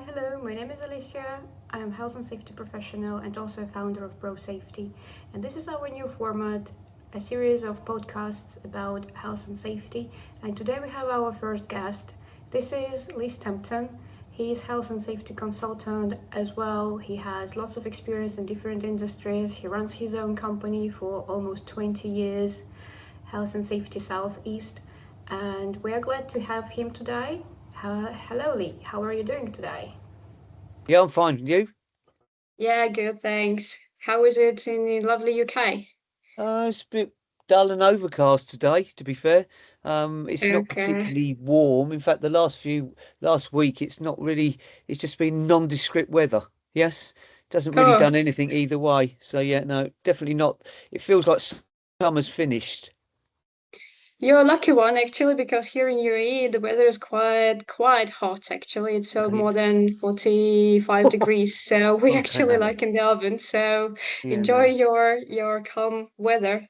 Hello, my name is Alicia. I am health and safety professional and also founder of Pro Safety. And this is our new format, a series of podcasts about health and safety. And today we have our first guest. This is Lee Stampton. He is health and safety consultant as well. He has lots of experience in different industries. He runs his own company for almost 20 years, Health and Safety Southeast. And we are glad to have him today. Hello, Lee. How are you doing today? Yeah, I'm fine. You? Yeah, good, thanks. How is it in the lovely UK? It's a bit dull and overcast today, to be fair. It's not Okay. particularly warm. In fact, last week, it's just been nondescript weather. Yes, doesn't really Oh, done anything either way. So yeah, no, definitely not. It feels like summer's finished. you're a lucky one actually, because here in UAE the weather is quite hot actually. It's Okay. more than 45 degrees, so we Okay, actually no. like in the oven. So Yeah, enjoy no. your calm weather.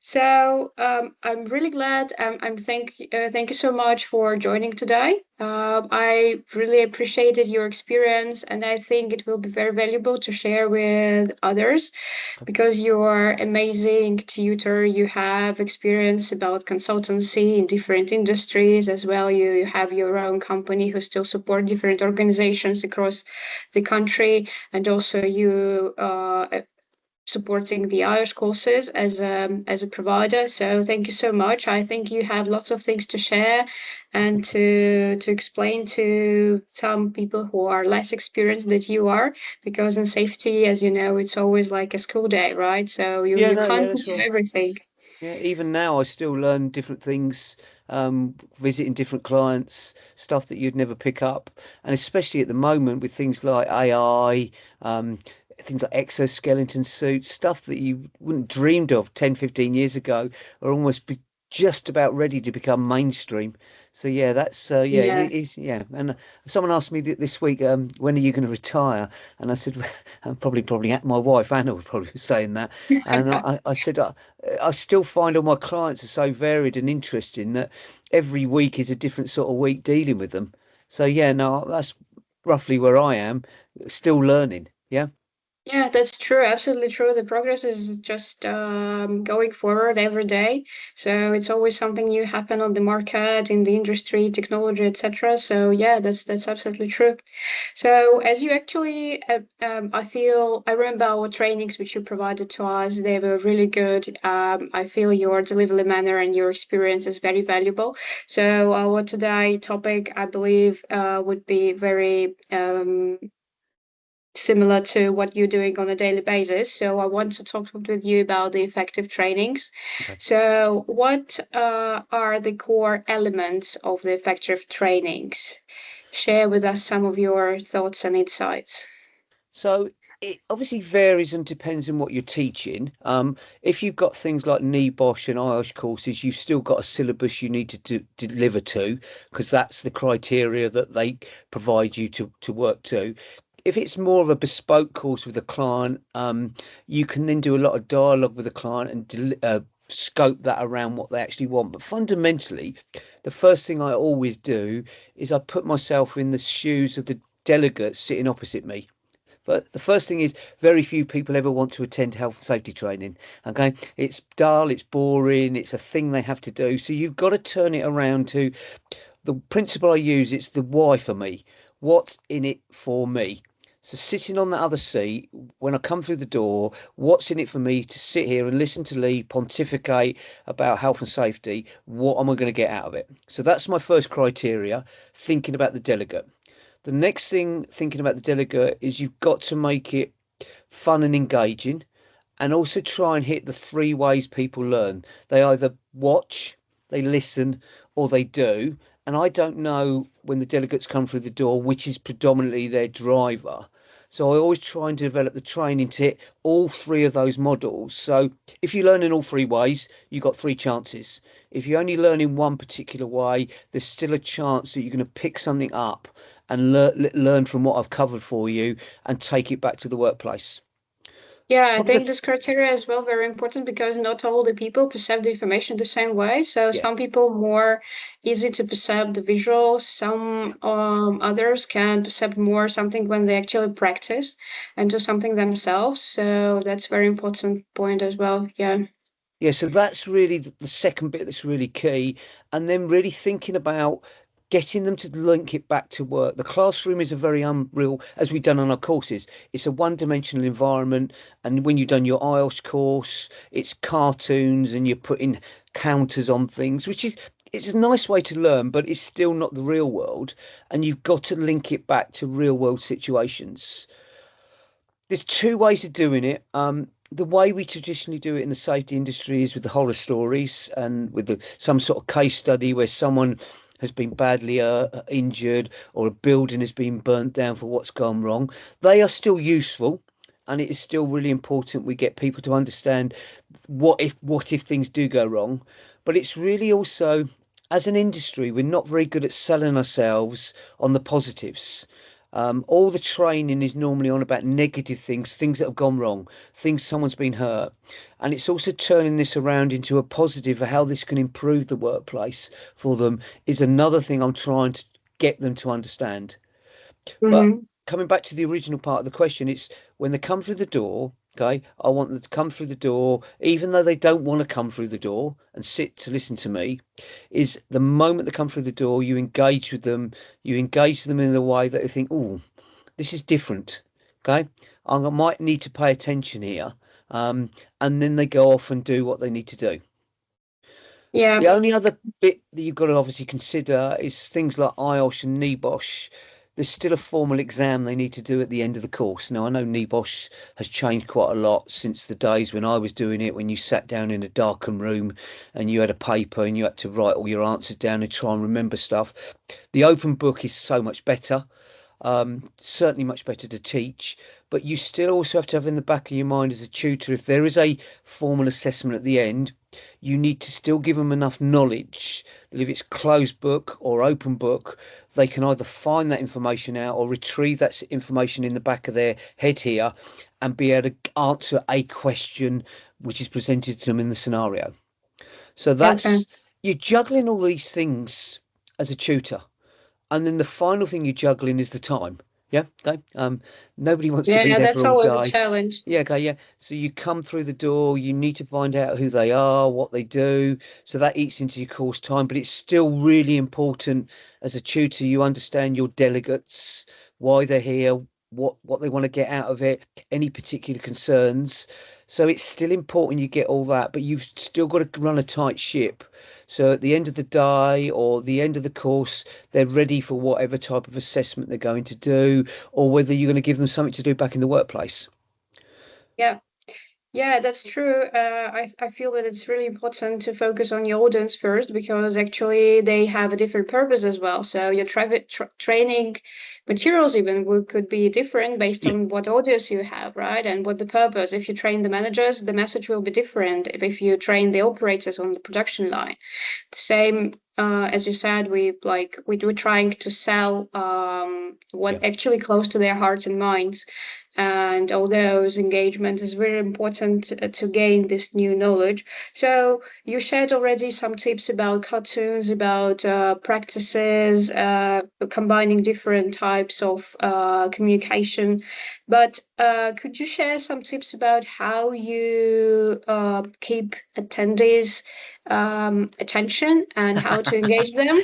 So I'm really glad. Thank you so much for joining today. I really appreciated your experience, and I think it will be very valuable to share with others because you are amazing tutor. You have experience about consultancy in different industries as well. You have your own company who still support different organizations across the country, and also you supporting the Irish courses as a provider. So thank you so much. I think you have lots of things to share and to explain to some people who are less experienced than you are, because in safety, as you know, it's always like a school day, right? So you Yeah, you no, yeah, can't that's know right. everything. Yeah, even now I still learn different things, visiting different clients, stuff that you'd never pick up. And especially at the moment with things like AI, things like exoskeleton suits, stuff that you wouldn't dreamed of 10, 15 years ago are just about ready to become mainstream. So yeah, yeah, it Yeah. is, yeah. And someone asked me this week, when are you going to retire? And I said, I'm probably my wife Anna would probably be saying that. And I said, I still find all my clients are so varied and interesting that every week is a different sort of week dealing with them. So yeah, no, that's roughly where I am, still learning. Yeah. Yeah, that's true. Absolutely true. The progress is just going forward every day. So it's always something new happen on the market, in the industry, technology, etc. So yeah, that's absolutely true. So as you actually, I remember our trainings which you provided to us. They were really good. I feel your delivery manner and your experience is very valuable. So our today topic, I believe, would be very similar to what you're doing on a daily basis. So I want to talk with you about the effective trainings. Okay. So what are the core elements of the effective trainings? Share with us some of your thoughts and insights. So it obviously varies and depends on what you're teaching. If you've got things like NEBOSH and IOSH courses, you've still got a syllabus you need to deliver to, because that's the criteria that they provide you to work to. If it's more of a bespoke course with a client, you can then do a lot of dialogue with the client and scope that around what they actually want. But fundamentally, the first thing I always do is I put myself in the shoes of the delegate sitting opposite me. But the first thing is, very few people ever want to attend health and safety training. Okay, it's dull, it's boring, it's a thing they have to do. So you've got to turn it around to the principle I use. It's the why for me. What's in it for me? So sitting on that other seat, when I come through the door, what's in it for me to sit here and listen to Lee pontificate about health and safety? What am I going to get out of it? So that's my first criteria, thinking about the delegate. The next thing, thinking about the delegate, is you've got to make it fun and engaging, and also try and hit the three ways people learn. They either watch, they listen, or they do. And I don't know when the delegates come through the door which is predominantly their driver. So I always try and develop the training to hit all three of those models. So if you learn in all three ways, you've got three chances. If you only learn in one particular way, there's still a chance that you're going to pick something up and learn from what I've covered for you and take it back to the workplace. Yeah, I One of think the, this criteria is well very important because not all the people perceive the information the same way. So yeah. some people more easy to perceive the visuals, some others can perceive more something when they actually practice and do something themselves. So that's very important point as well. Yeah. Yeah, so that's really the second bit that's really key. And then really thinking about getting them to link it back to work. The classroom is a very unreal, as we've done on our courses, it's a one-dimensional environment. And when you've done your IELTS course, it's cartoons and you're putting counters on things, which is it's a nice way to learn, but it's still not the real world. And you've got to link it back to real world situations. There's two ways of doing it. The way we traditionally do it in the safety industry is with the horror stories and with some sort of case study where someone has been badly injured or a building has been burnt down for what's gone wrong. They are still useful, and it is still really important we get people to understand what if things do go wrong. But it's really also, as an industry, we're not very good at selling ourselves on the positives. All the training is normally on about negative things, things that have gone wrong, things someone's been hurt. And it's also turning this around into a positive for how this can improve the workplace for them is another thing I'm trying to get them to understand. But Mm-hmm. coming back to the original part of the question, it's when they come through the door, okay, I want them to come through the door, even though they don't want to come through the door and sit to listen to me, is the moment they come through the door, you engage them in a way that they think, oh, this is different. Okay. I might need to pay attention here. Um, and then they go off and do what they need to do. Yeah. The only other bit that you've got to obviously consider is things like IOSH and NEBOSH. There's still a formal exam they need to do at the end of the course. Now, I know NEBOSH has changed quite a lot since the days when I was doing it, when you sat down in a darkened room and you had a paper and you had to write all your answers down and try and remember stuff. The open book is so much better, certainly much better to teach, but you still also have to have in the back of your mind as a tutor, if there is a formal assessment at the end, you need to still give them enough knowledge that if it's closed book or open book, they can either find that information out or retrieve that information in the back of their head here and be able to answer a question which is presented to them in the scenario. So Okay. that's you're juggling all these things as a tutor. And then the final thing you're juggling is the time. Yeah. Okay. Nobody wants to be Yeah, there for that's all always a day. challenge. Yeah, okay, yeah. So you come through the door, you need to find out who they are, what they do. So that eats into your course time, but it's still really important as a tutor, you understand your delegates, why they're here, what they want to get out of it, any particular concerns. So it's still important you get all that, but you've still got to run a tight ship. So at the end of the day or the end of the course, they're ready for whatever type of assessment they're going to do, or whether you're going to give them something to do back in the workplace. Yeah. Yeah, that's true. I feel that it's really important to focus on your audience first because actually they have a different purpose as well. So your training materials even could be different based Yeah. on what audience you have, right? And what the purpose. If you train the managers, the message will be different. If you train the operators on the production line, same as you said, we were trying to sell Yeah. what actually close to their hearts and minds. And all those engagement is very important to gain this new knowledge. So you shared already some tips about cartoons, about practices, combining different types of communication. But could you share some tips about how you keep attendees attention and how to engage them?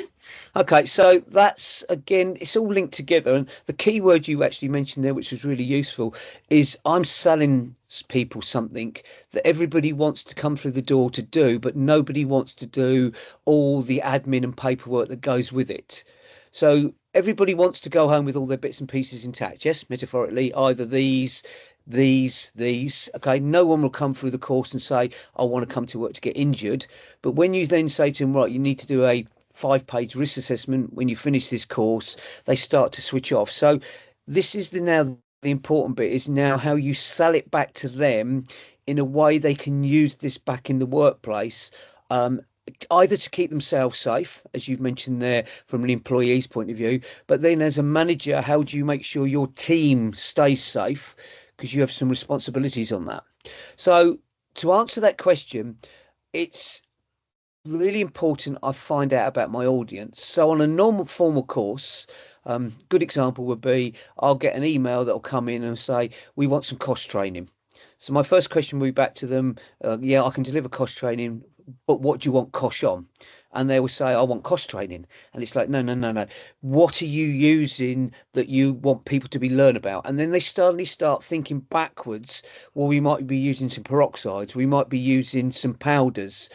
Okay, so that's again, it's all linked together. And the key word you actually mentioned there, which was really useful, is I'm selling people something that everybody wants to come through the door to do, but nobody wants to do all the admin and paperwork that goes with it. So everybody wants to go home with all their bits and pieces intact. Yes, metaphorically, either these. Okay, no one will come through the course and say, I want to come to work to get injured. But when you then say to them, right, you need to do a 5-page risk assessment when you finish this course, they start to switch off. So this is the important bit is now how you sell it back to them in a way they can use this back in the workplace. Um, Either to keep themselves safe, as you've mentioned there, from an employee's point of view, but then as a manager, how do you make sure your team stays safe? because you have some responsibilities on that. So to answer that question, it's really important I find out about my audience. So on a normal formal course, good example would be I'll get an email that'll come in and say, we want some cost training. So my first question will be back to them, yeah, I can deliver cost training, but what do you want cost on? And they will say, I want cost training. And it's like, no, no, no, no. What are you using that you want people to be learn about? And then they suddenly start thinking backwards. Well, we might be using some peroxides, we might be using some powders,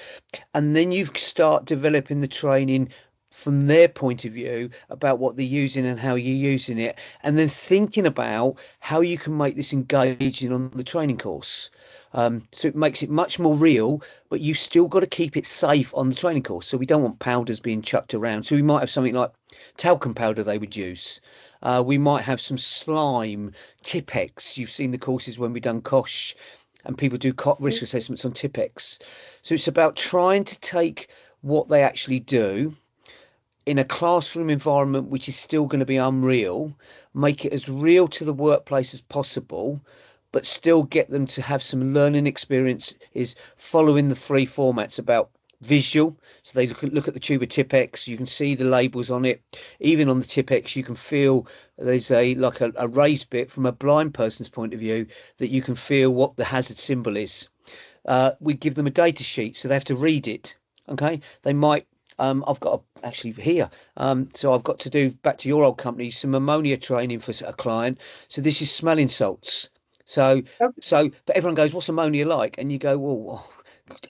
and then you start developing the training from their point of view about what they're using and how you're using it, and then thinking about how you can make this engaging on the training course. So it makes it much more real, but you still got to keep it safe on the training course. So we don't want powders being chucked around. So we might have something like talcum powder they would use. We might have some slime, Tipex. You've seen the courses when we've done Kosh, and people do risk assessments on Tipex. So it's about trying to take what they actually do in a classroom environment, which is still going to be unreal, make it as real to the workplace as possible, but still get them to have some learning experience is following the three formats about visual. So they look at the tube of Tipex, you can see the labels on it. Even on the Tipex, you can feel there's a raised bit from a blind person's point of view that you can feel what the hazard symbol is. We give them a data sheet, so they have to read it. Okay, they might. I've got actually here. So I've got to do back to your old company some ammonia training for a client. So this is smelling salts. So Okay. but everyone goes, "What's ammonia like?" And you go, "Well,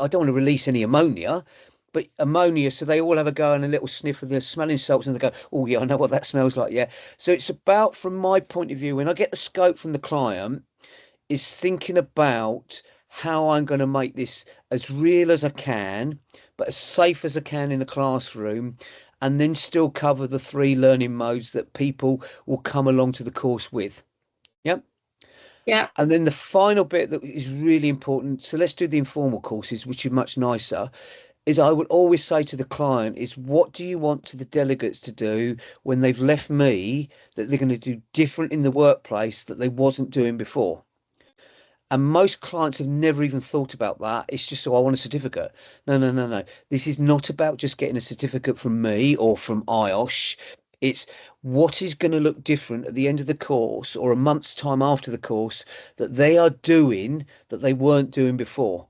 I don't want to release any ammonia." But ammonia, so they all have a go and a little sniff of the smelling salts, and they go, "Oh yeah, I know what that smells like." Yeah. So it's about, from my point of view, when I get the scope from the client, is thinking about how I'm going to make this as real as I can, but as safe as I can in the classroom, and then still cover the three learning modes that people will come along to the course with. Yep. Yeah. And then the final bit that is really important. So let's do the informal courses, which are much nicer. Is I would always say to the client is, what do you want to the delegates to do when they've left me that they're going to do different in the workplace that they wasn't doing before? And most clients have never even thought about that. It's just, oh, I want a certificate. No, no, no, no. This is not about just getting a certificate from me or from IOSH. It's what is going to look different at the end of the course or a month's time after the course that they are doing that they weren't doing before.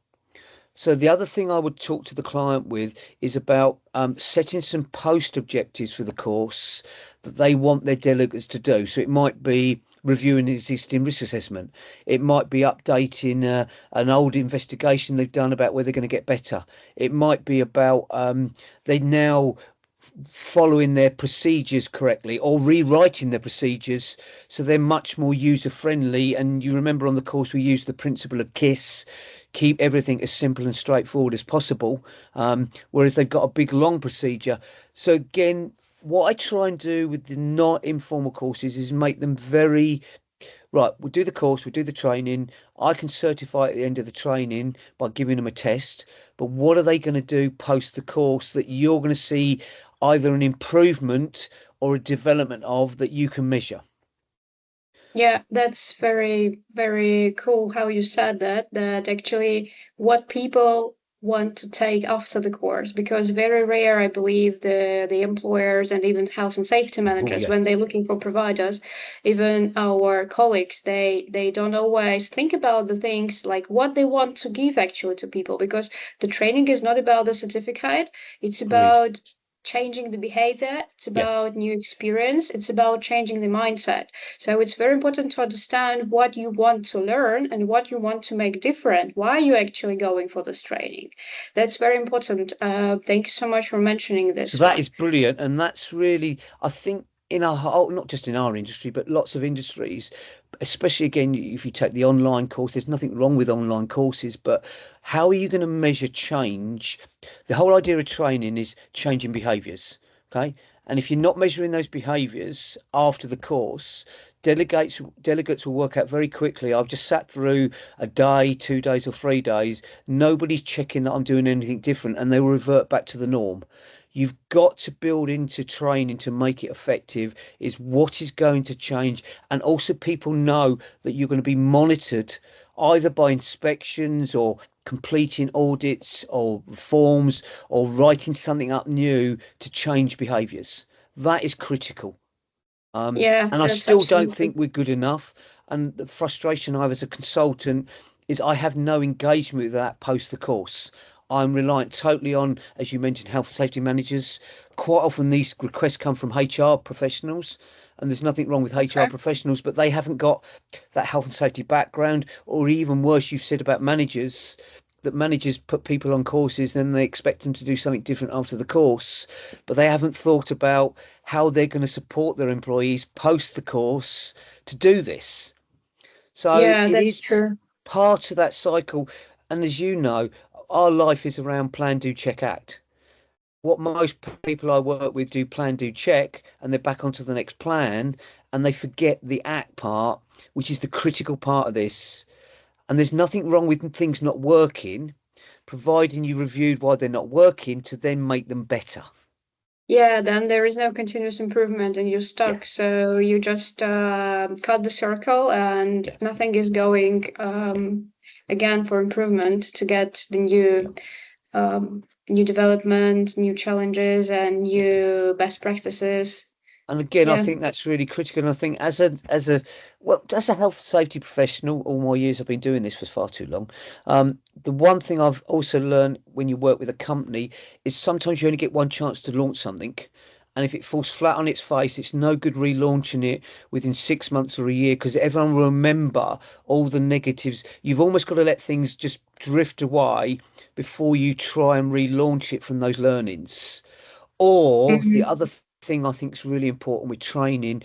So the other thing I would talk to the client with is about setting some post objectives for the course that they want their delegates to do. So it might be reviewing an existing risk assessment. It might be updating an old investigation they've done about where they're going to get better. It might be about they now following their procedures correctly or rewriting their procedures so they're much more user friendly. And you remember on the course we used the principle of KISS, keep everything as simple and straightforward as possible, whereas they've got a big long procedure. So again, what I try and do with the not informal courses is make them very right. We'll do the course, we'll do the training. I can certify at the end of the training by giving them a test. But what are they going to do post the course that you're going to see either an improvement or a development of that you can measure? Yeah, that's very, very cool how you said that, that actually what people want to take after the course, because very rare, I believe, the employers and even health and safety Oh managers, yeah, when they're looking for providers, even our colleagues, they don't always think about the things like what they want to give actually to people, because the training is not about the certificate, it's agreed. about changing the behavior, it's Yeah. about new experience, it's about changing the mindset. So it's very important to understand what you want to learn and what you want to make different. Why are you actually going for this training? That's very important. Thank you so much for mentioning So this that one. is brilliant, and that's really, I think, in our whole, not just in our industry, but lots of industries, especially again, if you take the online course, there's nothing wrong with online courses, but how are you going to measure change? The whole idea of training is changing behaviours, okay? And if you're not measuring those behaviours after the course, delegates will work out very quickly. I've just sat through a day, 2 days, or 3 days. Nobody's checking that I'm doing anything different, and they will revert back to the norm. you've got to build into training to make it effective is what is going to change. And also people know that you're going to be monitored either by inspections or completing audits or forms or writing something up new to change behaviours. That is critical. Yeah, And I that's still don't absolutely. think we're good enough. And the frustration I have as a consultant is I have no engagement with that post the course. I'm reliant totally on, as you mentioned, health and safety managers. Quite often these requests come from HR professionals, and there's nothing wrong with HR Okay. professionals, but they haven't got that health and safety background, or even worse, you said about managers, that managers put people on courses, then they expect them to do something different after the course, but they haven't thought about how they're going to support their employees post the course to do this. So Yeah, it that's is true. part of that cycle. And as you know, our life is around plan, do, check, act. What most people I work with do plan, do, check, and they're back onto the next plan, and they forget the act part, which is the critical part of this. And there's nothing wrong with things not working, providing you reviewed why they're not working to then make them better. Yeah, then there is no continuous improvement and you're Yeah, stuck. So you just cut the circle and yeah, nothing is going again for improvement to get the yeah, new development, new challenges, and yeah. new best practices. And again, I Yeah. think that's really critical. And I think as a health safety professional, all my years I've been doing this for far too long. The one thing I've also learned when you work with a company is sometimes you only get one chance to launch something. And if it falls flat on its face, it's no good relaunching it within 6 months or a year because everyone will remember all the negatives. You've almost got to let things just drift away before you try and relaunch it from those learnings. Or the Mhm. other thing I think is really important with training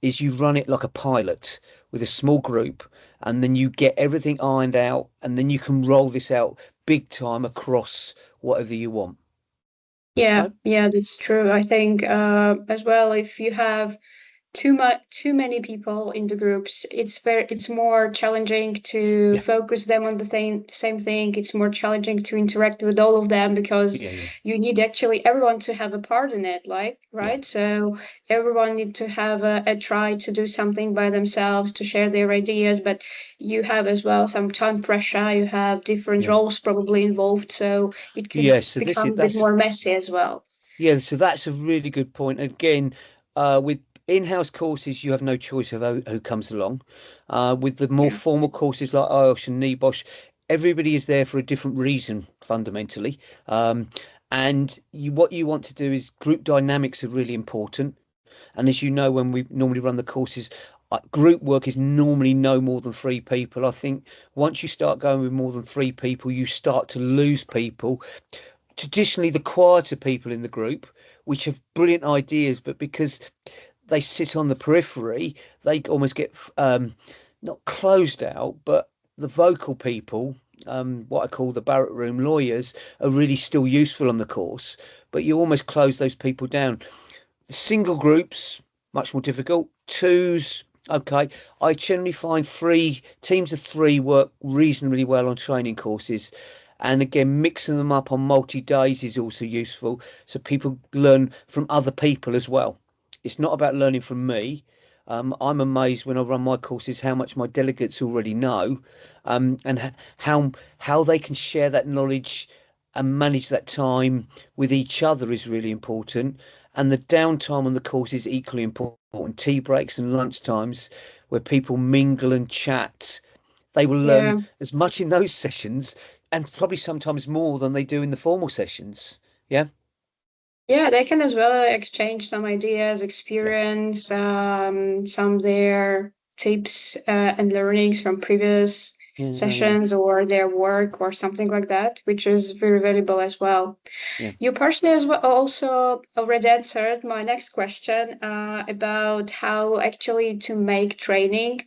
is you run it like a pilot with a small group, and then you get everything ironed out, and then you can roll this out big time across whatever you want. Yeah, Okay? yeah, that's true. I think as well, if you have too many people in the groups, it's more challenging to Yeah, focus them on the same thing. It's more challenging to interact with all of them because yeah, yeah, you need actually everyone to have a part in it, like, yeah, right? So everyone need to have a try to do something by themselves to share their ideas, but you have as well some time pressure, you have different yeah. roles probably involved, so it could Yeah, so this become is a bit that's more messy as well. yeah, so that's a really good point. Again, with in-house courses, you have no choice of who comes along. With the more Yeah. formal courses like IELTS and NEBOSH, everybody is there for a different reason, fundamentally. And what you want to do is group dynamics are really important. And as you know, when we normally run the courses, group work is normally no more than three people. I think once you start going with more than three people, you start to lose people traditionally the quieter people in the group, which have brilliant ideas, but because they sit on the periphery, they almost get not closed out, but the vocal people, what I call the barrack room lawyers, are really still useful on the course, but you almost close those people down. Single groups, much more difficult. Twos, okay. I generally find three teams of three work reasonably well on training courses. And again, mixing them up on multi days is also useful. So people learn from other people as well. It's not about learning from me. I'm amazed when I run my courses how much my delegates already know, and how they can share that knowledge and manage that time with each other is really important. And the downtime on the course is equally important. Tea breaks and lunch times where people mingle and chat. They will learn Yeah. as much in those sessions and probably sometimes more than they do in the formal sessions. Yeah, Yeah, they can as well exchange some ideas, yeah, experience, some of their tips and learnings from previous yeah, yeah, sessions or their work or something like that, which is very valuable as well. yeah, You partially as well also already answered my next question about how actually to make training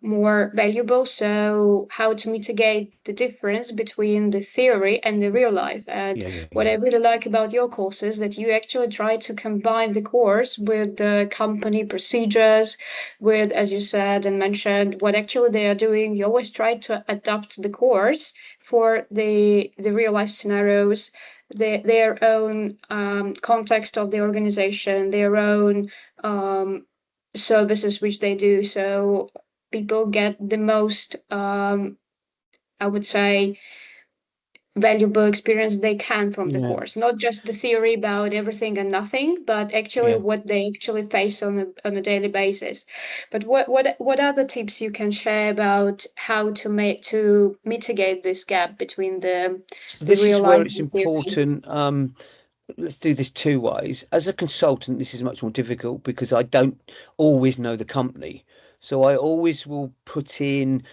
more valuable. So, how to mitigate the difference between the theory and the real life. And yeah, yeah, what yeah, I really like about your course is that you actually try to combine the course with the company procedures, with, as you said and mentioned, what actually they are doing. You always try to adapt the course for the real life scenarios their own context of the organization, their own services which they do. So people get the most, I would say, valuable experience they can from the Yeah, course, not just the theory about everything and nothing, but actually yeah. what they actually face on a daily basis. But what other tips you can share about how to make to mitigate this gap between So the this real is where life it's and the theory? important. Let's do this two ways. As a consultant, this is much more difficult because I don't always know the company. So I always will put in,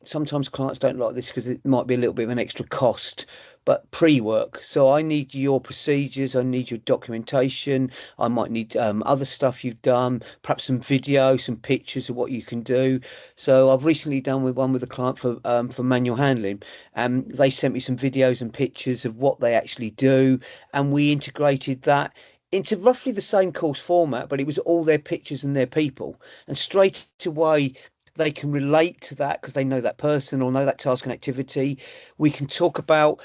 sometimes clients don't like this because it might be a little bit of an extra cost, but pre-work. So I need your procedures, I need your documentation, I might need other stuff you've done, perhaps some video, some pictures of what you can do. So I've recently done with one with a client for manual handling, and they sent me some videos and pictures of what they actually do, and we integrated that into roughly the same course format, but it was all their pictures and their people. And straight away, they can relate to that because they know that person or know that task and activity. We can talk about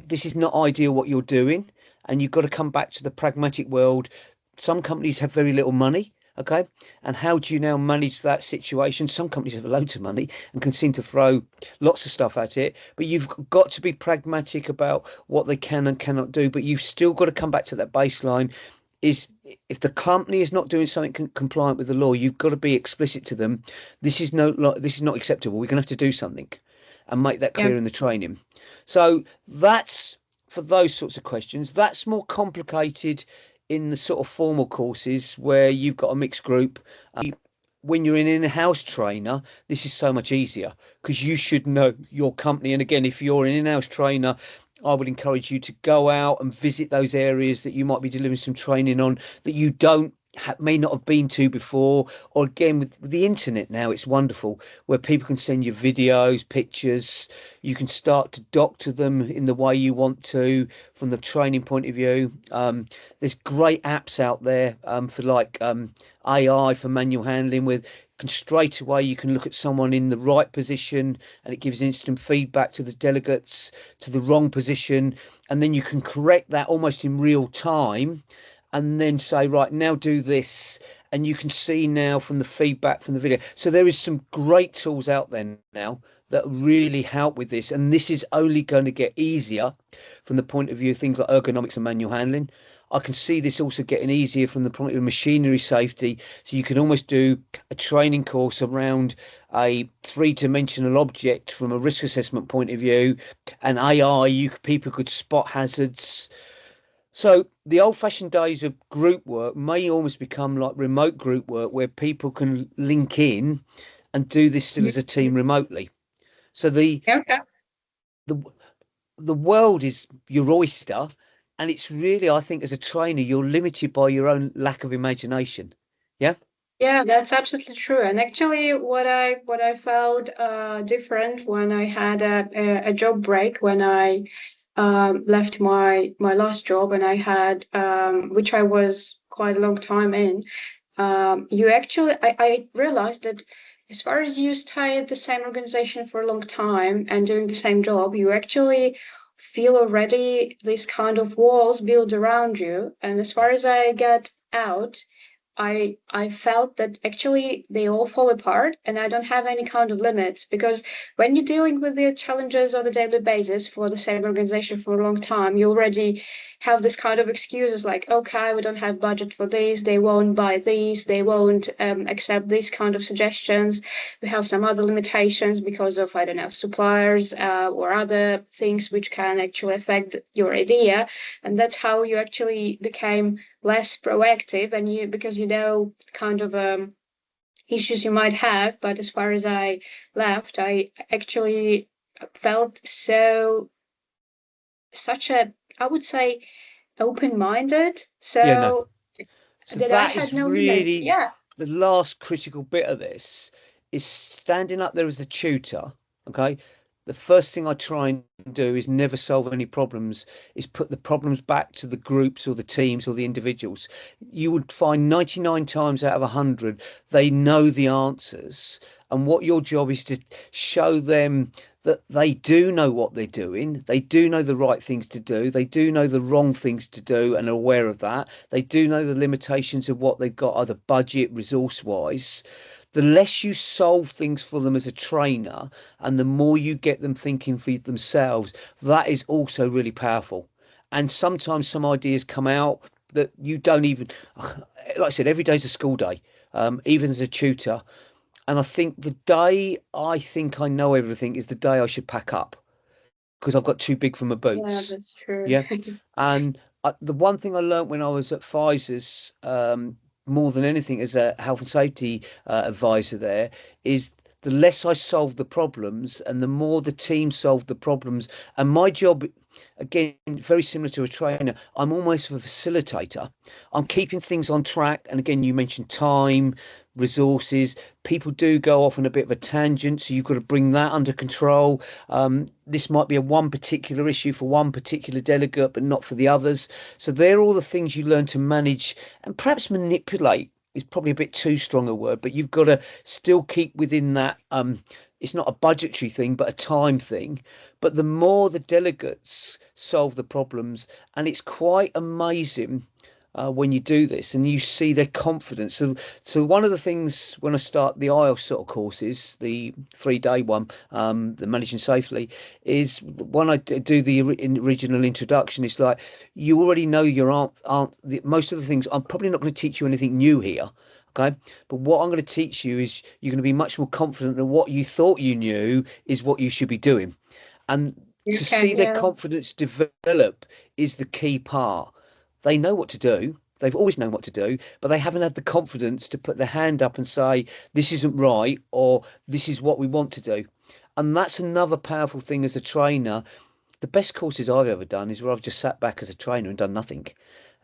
this is not ideal what you're doing, and you've got to come back to the pragmatic world. Some companies have very little money. Okay. And how do you now manage that situation? Some companies have loads of money and can seem to throw lots of stuff at it, but you've got to be pragmatic about what they can and cannot do. But you've still got to come back to that baseline. Is if the company is not doing something compliant with the law, you've got to be explicit to them. This is not acceptable. We're going to have to do something, and make that Yeah. clear in the training. So that's for those sorts of questions. That's more complicated in the sort of formal courses where you've got a mixed group. When you're an in-house trainer, this is so much easier because you should know your company. And again, if you're an in-house trainer, I would encourage you to go out and visit those areas that you might be delivering some training on that you don't may not have been to before. Or again, with the internet now, it's wonderful where people can send you videos, pictures. You can start to doctor them in the way you want to from the training point of view. There's great apps out there for like AI for manual handling with can straight away you can look at someone in the right position and it gives instant feedback to the delegates to the wrong position, and then you can correct that almost in real time and then say, right, now do this. And you can see now from the feedback from the video. So there is some great tools out there now that really help with this. And this is only going to get easier from the point of view of things like ergonomics and manual handling. I can see this also getting easier from the point of view of machinery safety. So you can almost do a training course around a three-dimensional object from a risk assessment point of view, and AI. People could spot hazards. So the old-fashioned days of group work may almost become like remote group work where people can link in and do this still as a team Mhm. remotely. So the Okay. the the world is your oyster, and it's really, I think, as a trainer, you're limited by your own lack of imagination. Yeah. Yeah, that's absolutely true. And actually, what I found different when I had a job break when I left my last job and I had which I was quite a long time in. You actually I realized that as far as you stay at the same organization for a long time and doing the same job, you actually feel already these kind of walls built around you. And as far as I get out, I felt that actually they all fall apart and I don't have any kind of limits because when you're dealing with the challenges on a daily basis for the same organization for a long time, you already have this kind of excuses like, okay, we don't have budget for these, they won't buy these, they won't accept these kind of suggestions. We have some other limitations because of, I don't know, suppliers or other things which can actually affect your idea. And that's how you actually became less proactive and you because you know kind of issues you might have. But as far as I left, I actually felt so such a, I would say, open-minded, Yeah, no. so So that I that had is no limits. really Yeah. the last critical bit of this is standing up there as the tutor. Okay. The first thing I try and do is never solve any problems, is put the problems back to the groups or the teams or the individuals. You would find 99 times out of 100, they know the answers. And what your job is to show them that they do know what they're doing. They do know the right things to do. They do know the wrong things to do and are aware of that. They do know the limitations of what they've got, either budget, resource wise. The less you solve things for them as a trainer and the more you get them thinking for themselves, that is also really powerful. And sometimes some ideas come out that you don't even, like I said, every day's a school day, even as a tutor. And I think the day I think I know everything is the day I should pack up because I've got too big for my Yeah, boots. that's true. Yeah. And the one thing I learned when I was at Pfizer's, more than anything as a health and safety advisor there, is the less I solved the problems and the more the team solved the problems. And my job, again, very similar to a trainer, I'm almost a facilitator. I'm keeping things on track. And again, you mentioned time, resources. People do go off on a bit of a tangent, so you've got to bring that under control. This might be a one particular issue for one particular delegate, but not for the others. So they're all the things you learn to manage and perhaps manipulate is probably a bit too strong a word, but you've got to still keep within that. It's not a budgetary thing, but a time thing. But the more the delegates solve the problems, and it's quite amazing when you do this and you see their confidence. So one of the things when I start the IELTS sort of courses, the 3 day one, the managing safely, is when I do the original introduction. It's like you already know your aren't most of the things. I'm probably not going to teach you anything new here. Okay. But what I'm going to teach you is you're going to be much more confident that what you thought you knew is what you should be doing. And You to can, see their yeah. confidence develop is the key part. They know what to do. They've always known what to do, but they haven't had the confidence to put their hand up and say, this isn't right, or this is what we want to do. And that's another powerful thing as a trainer. The best courses I've ever done is where I've just sat back as a trainer and done nothing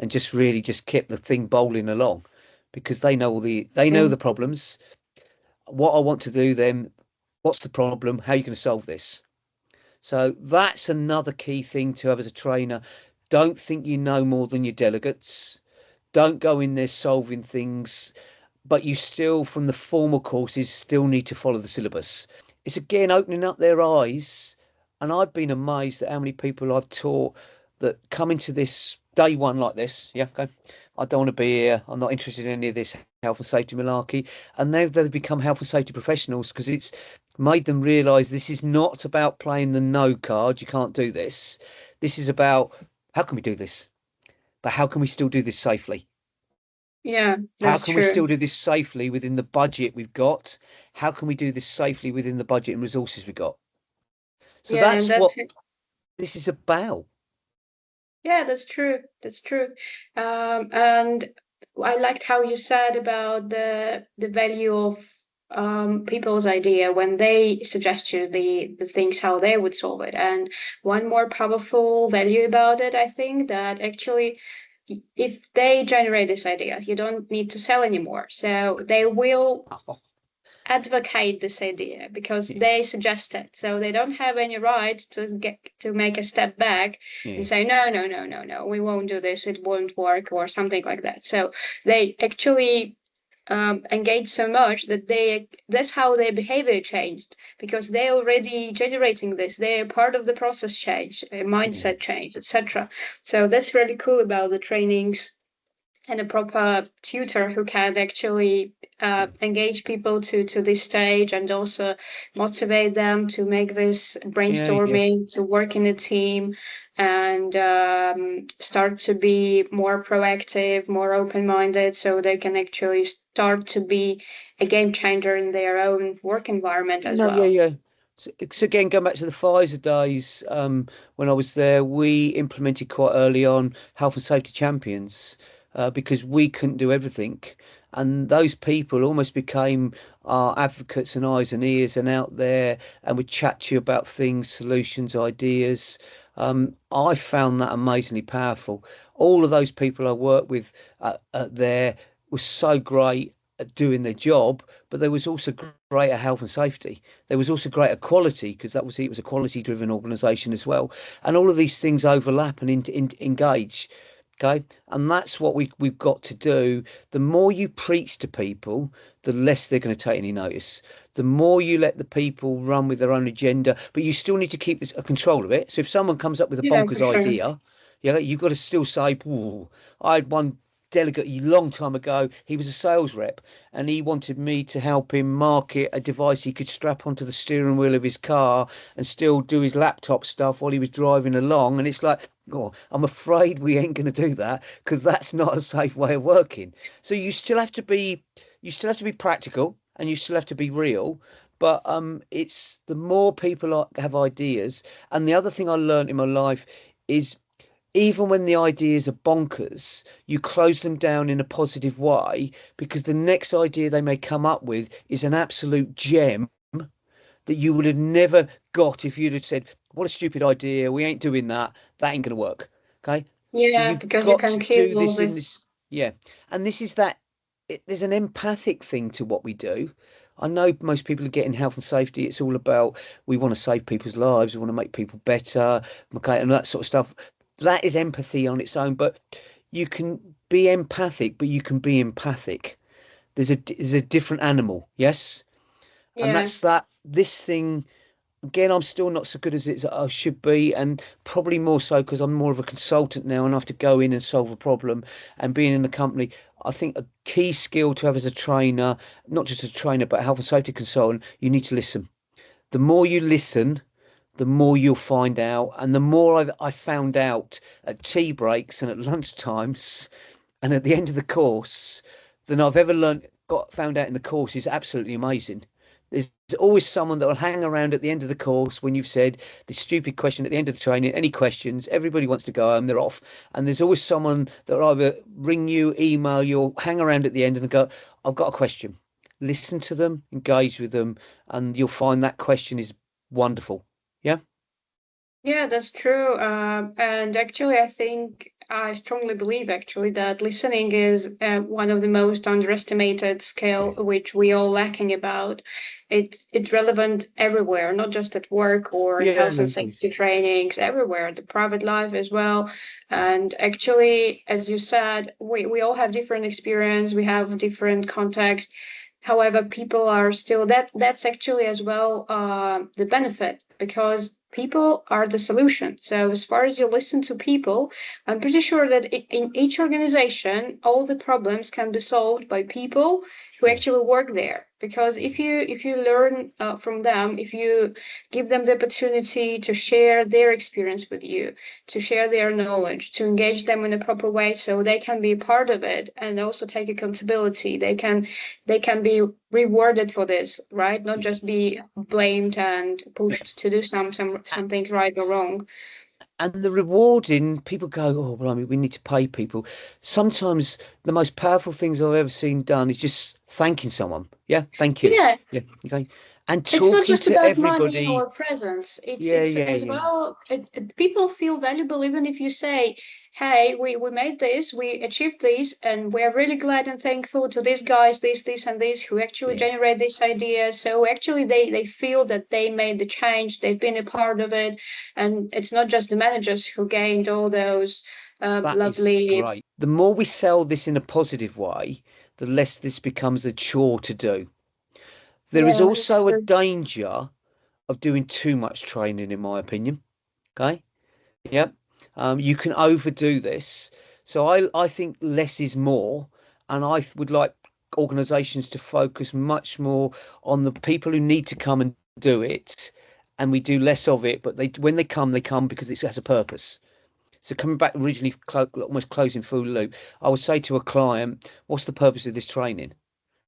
and just really just kept the thing bowling along because they know Mm. the problems. What I want to do then, what's the problem? How are you going to solve this? So that's another key thing to have as a trainer. Don't think you know more than your delegates. Don't go in there solving things, but you still, from the formal courses, still need to follow the syllabus. It's again opening up their eyes. And I've been amazed at how many people I've taught that come into this day one like this. Yeah, okay. I don't want to be here. I'm not interested in any of this health and safety malarkey. And now they've become health and safety professionals because it's made them realise this is not about playing the no card. You can't do this. This is about how can we do this? But how can we still do this safely? Yeah, How that's can we true. still do this safely within the budget we've got? How can we do this safely within the budget and resources we've got? So Yeah, and that's that's what this is about. yeah, that's true. That's true. And I liked how you said about the value of people's idea when they suggest you the things how they would solve it. And one more powerful value about it, I think, that actually if they generate this idea, you don't need to sell anymore. So they will Oh, advocate this idea because yeah, they suggest it. So they don't have any right to get to make a step back and yeah, say, no, no, no, no, no, we won't do this, it won't work, or something like that. So they actually engage so much that they that's how their behavior changed because they're already generating this. They're part of the process change, yeah, mindset change, etc. So that's really cool about the trainings and a proper tutor who can actually engage people to this stage and also motivate them to make this yeah, yeah. brainstorming, to work in a team, and start to be more proactive, more open-minded, so they can actually start to be a game changer in their own work environment as No, yeah, well. yeah. So again, going back to the Pfizer days, when I was there, we implemented quite early on health and safety champions because we couldn't do everything. And those people almost became our advocates and eyes and ears and out there and would chat to you about things, solutions, ideas. I found that amazingly powerful. All of those people I worked with there were so great at doing their job, but there was also greater health and safety. There was also greater quality because it was a quality driven organisation as well. And all of these things overlap and engage. Okay. And that's what we've got to do. The more you preach to people, the less they're going to take any notice. The more you let the people run with their own agenda, but you still need to keep this a control of it. So if someone comes up with a Yeah, for bonkers sure. idea, yeah, you've got to still say, "Ooh, I had one delegate a long time ago. He was a sales rep and he wanted me to help him market a device he could strap onto the steering wheel of his car and still do his laptop stuff while he was driving along." And it's like, oh, I'm afraid we ain't going to do that because that's not a safe way of working. So you still have to be practical and you still have to be real. But it's the more people have ideas. And the other thing I learned in my life is even when the ideas are bonkers, you close them down in a positive way because the next idea they may come up with is an absolute gem that you would have never got if you'd have said, "What a stupid idea. We ain't doing that. That ain't going to work." Okay. So Yeah, you've because you got can to kill do all this in this. this. Yeah. And this is that there's an empathic thing to what we do. I know most people are getting health and safety. It's all about we want to save people's lives. We want to make people better. Okay. And that sort of stuff. That is empathy on its own. But you can be empathic, but you can be empathic. There's a different animal. Yes. And Yeah. that's that. This thing again, I'm still not so good as I should be, and probably more so because I'm more of a consultant now and I have to go in and solve a problem. And being in the company, I think a key skill to have as a trainer, not just a trainer, but a health and safety consultant, you need to listen. The more you listen, the more you'll find out, and the more I found out at tea breaks and at lunch times and at the end of the course than I've ever learned, got found out in the course is absolutely amazing. There's always someone that will hang around at the end of the course when you've said the stupid question at the end of the training. Any questions? Everybody wants to go home. They're off, and there's always someone that will either ring you, email you, or hang around at the end and go, "I've got a question." Listen to them, engage with them, and you'll find that question is wonderful. Yeah. Yeah, that's true. And actually, I think I strongly believe actually that listening is one of the most underestimated skill which we all lacking about. It's relevant everywhere, not just at work or in Yeah, health no, and of course. safety trainings, everywhere, the private life as well. And actually, as you said, we all have different experience, we have different context. However, people are still that's actually as well the benefit because people are the solution. So as far as you listen to people, I'm pretty sure that in each organization, all the problems can be solved by people who Yeah, actually work there. Because yeah, if you learn from them, if you give them the opportunity to share their experience with you, to share their knowledge, to engage them in a proper way, so they can be part of it and also take accountability. They can be rewarded for this, right? Not yeah. just be blamed and Yeah. pushed to do some things right or wrong. And the rewarding, people go, "Oh, well, I mean, we need to pay people." Sometimes the most powerful things I've ever seen done is just thanking someone. Yeah, thank you. Yeah, Yeah, okay. And it's not talking just to about money everybody. or presence. Yeah, It's yeah, as yeah, well. People feel valuable even if you say, "Hey, we made this, we achieved this, and we're really glad and thankful to these guys, this, and this, who actually yeah. generate this idea." So actually, they feel that they made the change, they've been a part of it, and it's not just the managers who gained all those That is lovely. great. The more we sell this in a positive way, the less this becomes a chore to do. There is Yeah, that's also a true. danger of doing too much training, in my opinion. Okay. Yep. You can overdo this. So I think less is more. And would like organizations to focus much more on the people who need to come and do it. And we do less of it. But when they come because it has a purpose. So coming back originally, almost closing full loop, I would say to a client, "What's the purpose of this training?"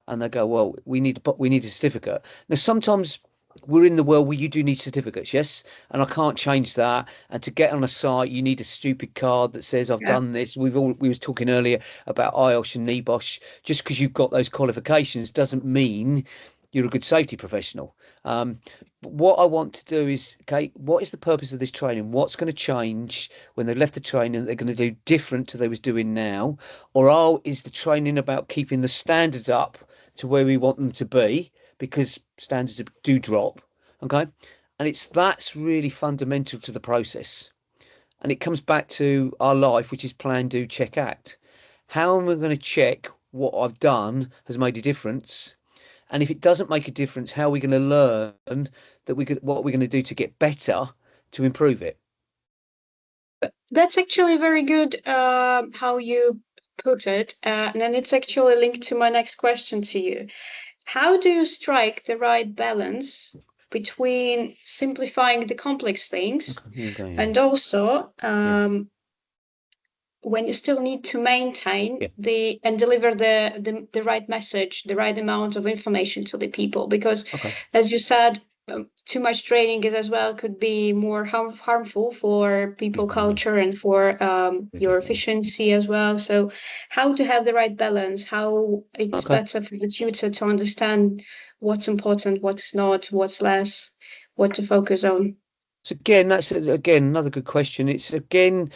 And they go, "Well, we need a certificate." Now sometimes we're in the world where you do need certificates, yes, and I can't change that. And to get on a site you need a stupid card that says I've Yeah. done this. We was talking earlier about IOSH and NEBOSH. Just because you've got those qualifications doesn't mean you're a good safety professional. But what I want to do is, okay, what is the purpose of this training? What's going to change when they left the training that they're going to do different to they was doing now? Or is the training about keeping the standards up to where we want them to be, because standards do drop. Okay. And that's really fundamental to the process. And it comes back to our life, which is plan, do, check, act. How am I going to check what I've done has made a difference? And if it doesn't make a difference, how are we going to learn that what we're going to do to get better to improve it? That's actually very good how you put it. And then it's actually linked to my next question to you. How do you strike the right balance between simplifying the complex things Okay, here we go. Yeah, and also yeah, when you still need to maintain yeah. the and deliver the right message, the right amount of information to the people? Because, Okay, as you said, too much training is as well could be more harmful for people yeah, culture and for yeah, your definitely. efficiency as well. So, how to have the right balance? How it's Okay. better for the tutor to understand what's important, what's not, what's less, what to focus on. So again, that's again another good question. It's again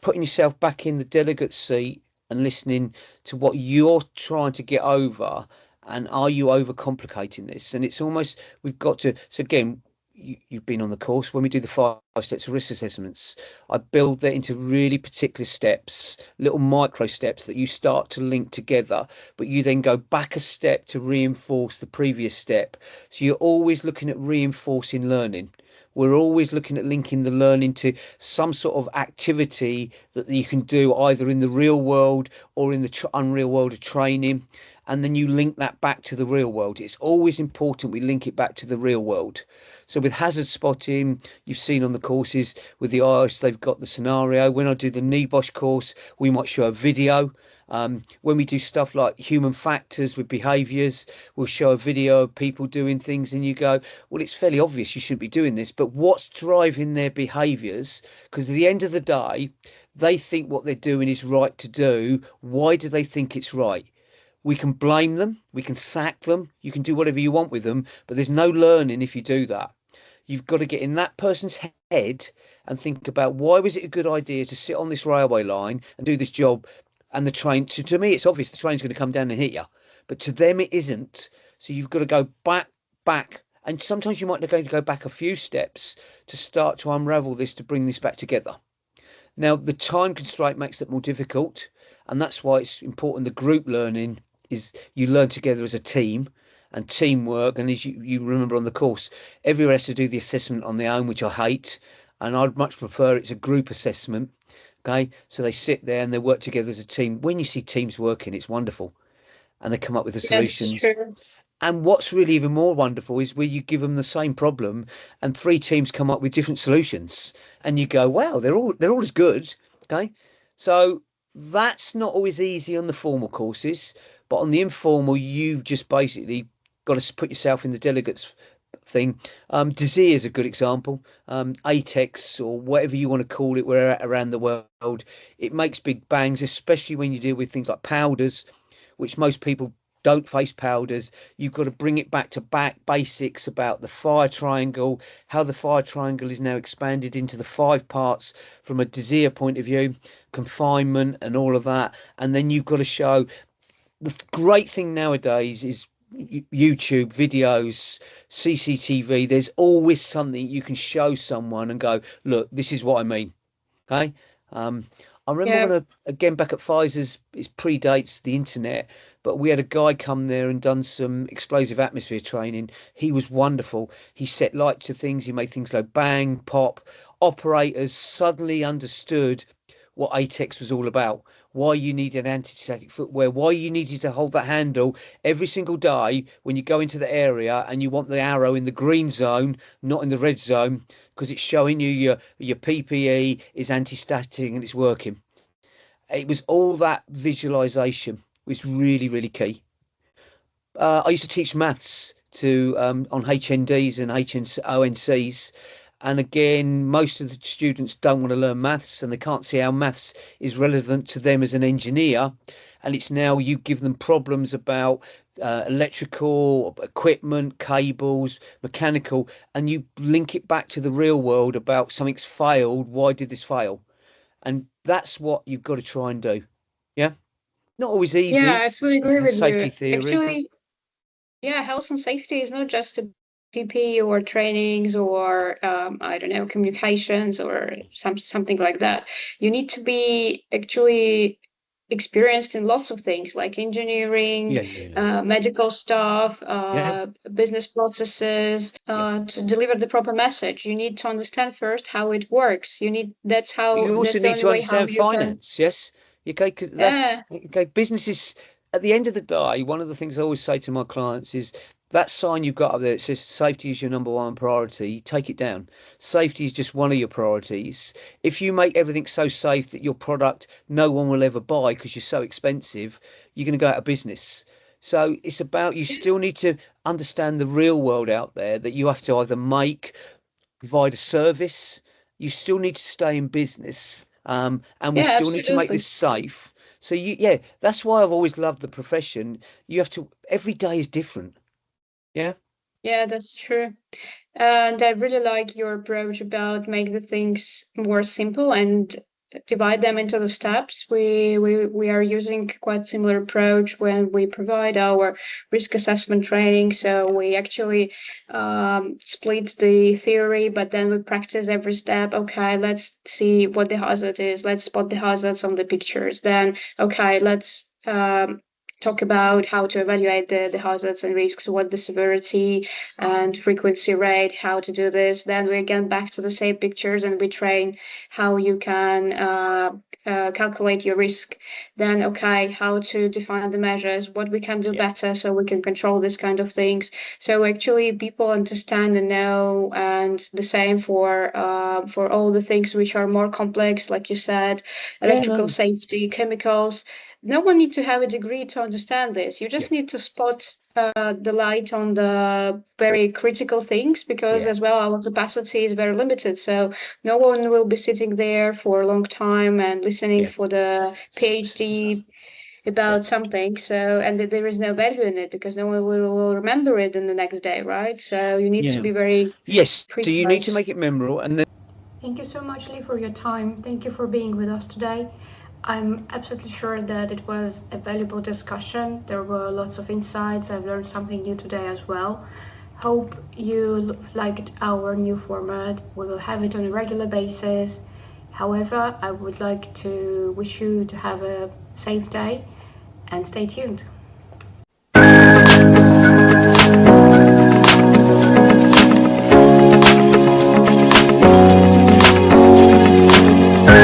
putting yourself back in the delegate's seat and listening to what you're trying to get over, and are you overcomplicating this? And it's almost we've got to. So again, you've been on the course when we do the 5 steps of risk assessments. I build that into really particular steps, little micro steps that you start to link together, but you then go back a step to reinforce the previous step. So you're always looking at reinforcing learning. We're always looking at linking the learning to some sort of activity that you can do either in the real world or in the unreal world of training. And then you link that back to the real world. It's always important we link it back to the real world. So with hazard spotting, you've seen on the courses with the IOS, they've got the scenario. When I do the NEBOSH course, we might show a video. When we do stuff like human factors with behaviours, we'll show a video of people doing things, and you go, well, it's fairly obvious you shouldn't be doing this, but what's driving their behaviours? Because at the end of the day, they think what they're doing is right to do. Why do they think it's right? We can blame them, we can sack them, you can do whatever you want with them, but there's no learning if you do that. You've got to get in that person's head and think about why was it a good idea to sit on this railway line and do this job, and the train to me it's obvious the train's going to come down and hit you, but to them it isn't. So you've got to go back, and sometimes you might going to go back a few steps to start to unravel this, to bring this back together. Now, the time constraint makes it more difficult, and that's why it's important the group learning is you learn together as a team and teamwork. And as you remember on the course, everyone has to do the assessment on their own, which I hate, and I'd much prefer it's a group assessment. Okay, so they sit there and they work together as a team. When you see teams working, it's wonderful, and they come up with the Yeah, it's solutions. true. And what's really even more wonderful is where you give them the same problem and three teams come up with different solutions, and you go, wow, they're all as good. Okay. So that's not always easy on the formal courses, but on the informal, you just basically got to put yourself in the delegates thing. Desir is a good example. ATEX or whatever you want to call it, where around the world, it makes big bangs, especially when you deal with things like powders, which most people don't face powders. You've got to bring it back basics about the fire triangle, how the fire triangle is now expanded into the 5 parts from a Desir point of view, confinement and all of that. And then you've got to show the great thing nowadays is YouTube videos, CCTV. There's always something you can show someone and go, look, this is what I mean. Okay. Um, I remember Yeah. when again back at Pfizer's, it predates the internet, but we had a guy come there and done some explosive atmosphere training. He was wonderful. He set light to things. He made things go bang, pop. Operators suddenly understood what ATEX was all about. Why you needed anti-static footwear. Why you needed to hold that handle every single day when you go into the area and you want the arrow in the green zone, not in the red zone, because it's showing you your PPE is anti-static and it's working. It was all that visualization was really, really key. I used to teach maths to on HNDs and ONCs. And again, most of the students don't want to learn maths and they can't see how maths is relevant to them as an engineer. And it's now you give them problems about electrical equipment, cables, mechanical, and you link it back to the real world about something's failed. Why did this fail? And that's what you've got to try and do. Yeah. Not always Yeah, easy I fully with agree with safety you. theory. Actually, yeah, health and safety is not just PP or trainings or I don't know, communications or something like that. You need to be actually experienced in lots of things like engineering, Yeah, yeah, yeah. medical stuff, Yeah, business processes, yeah. to deliver the proper message. You need to understand first how it works. You also That's the need only to way how understand you can. finance, yes? Okay, because that's Yeah, okay. Businesses, at the end of the day, one of the things I always say to my clients is that sign you've got up there that says safety is your number one priority, take it down. Safety is just one of your priorities. If you make everything so safe that your product no one will ever buy because you're so expensive, you're going to go out of business. So it's about you still need to understand the real world out there that you have to either make, provide a service. You still need to stay in business, and we yeah, still need to make this absolutely. safe. So yeah, that's why I've always loved the profession. You have to, every day is different. Yeah, Yeah, that's true. And I really like your approach about make the things more simple and divide them into the steps. We are using quite similar approach when we provide our risk assessment training. So we actually split the theory, but then we practice every step. Okay, let's see what the hazard is. Let's spot the hazards on the pictures. Then, okay, let's talk about how to evaluate the hazards and risks, what the severity and frequency rate, how to do this. Then we get back to the same pictures and we train how you can calculate your risk. Then, okay, how to define the measures, what we can do yeah, better so we can control this kind of things. So actually, people understand and know, and the same for all the things which are more complex, like you said, yeah, electrical no, safety, chemicals. No one need to have a degree to understand this. You yeah, just need to spot the light on the very critical things because yeah, as well our capacity is very limited. So no one will be sitting there for a long time and listening yeah, for the PhD yeah, about something. So and there is no value in it because no one will remember it in the next day, right? So you need to yeah. be very Yes, so you need to precise. make it memorable, and then Thank you so much, Lee, for your time. Thank you for being with us today. I'm absolutely sure that it was a valuable discussion. There were lots of insights. I've learned something new today as well. Hope you liked our new format. We will have it on a regular basis. However, I would like to wish you to have a safe day and stay tuned.